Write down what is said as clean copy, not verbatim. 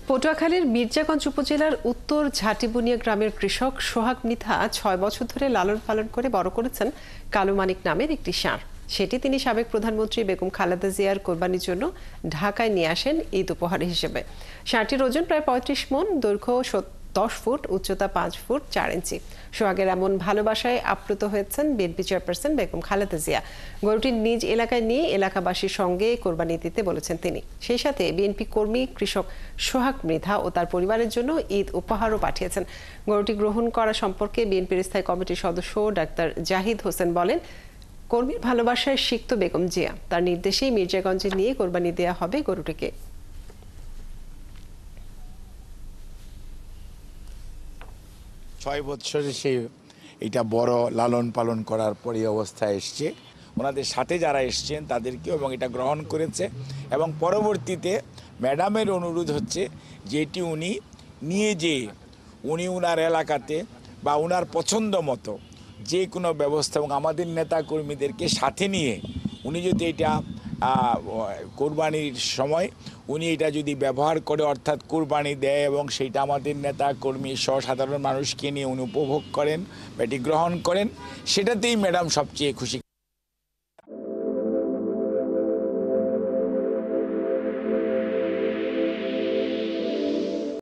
পটুয়াখালীর মির্জাগঞ্জ উপজেলার উত্তর ঝাটিবুনিয়া গ্রামের কৃষক সোহাগ মৃধা ৬ বছর ধরে লালন পালন করে বড় করেছেন কালো মানিক নামের একটি ষাঁড়। সেটি তিনি সাবেক প্রধানমন্ত্রী বেগম খালেদা জিয়ার কোরবানির জন্য ঢাকায় নিয়ে আসেন ঈদ উপহার হিসেবে। ষাঁড়টির ওজন প্রায় ৩৫ মণ, দৈর্ঘ্য ১০ ফুট, উচ্চতা ৫ ফুট ৪ ইঞ্চি। সোহাগের এমন ভালোবাসায় আপ্লুত হয়েছেন বিএনপি চেয়ারপারসন বেগম খালেদা জিয়া। গরুটি নিজ এলাকায় নিয়ে এলাকাবাসীর সঙ্গে কোরবানি দিতে বলেছেন তিনি। সেই সাথে বিএনপি কর্মী কৃষক সোহাগ মৃধা ও তার পরিবারের জন্য ঈদ উপহারও পাঠিয়েছেন। গরুটি গ্রহণ করা সম্পর্কে বিএনপির স্থায়ী কমিটির সদস্য ডাক্তার জাহিদ হোসেন বলেন, কর্মীর ভালোবাসায় সিক্ত বেগম জিয়া, তার নির্দেশেই মির্জাগঞ্জে নিয়ে কোরবানি দেয়া হবে গরুটিকে। ৬ বছরে সে এটা বড় লালন পালন করার পরে অবস্থায় এসছে। ওনাদের সাথে যারা এসছেন তাদেরকেও এবং এটা গ্রহণ করেছে এবং পরবর্তীতে ম্যাডামের অনুরোধ হচ্ছে যে এটি উনি নিয়ে যেয়ে উনি উনার এলাকাতে বা উনার পছন্দ মতো যে কোনো ব্যবস্থা এবং আমাদের নেতা কর্মীদেরকে সাথে নিয়ে উনি যদি এটা কোরবানির সময় উনি এটা যদি ব্যবহার করে অর্থাৎ কোরবানি দেয় এবং সেইটা আমাদের নেতা কর্মী সহ সাধারণ মানুষকে নিয়ে উনি উপভোগ করেন বা এটি গ্রহণ করেন, সেটাতেই ম্যাডাম সবচেয়ে খুশি।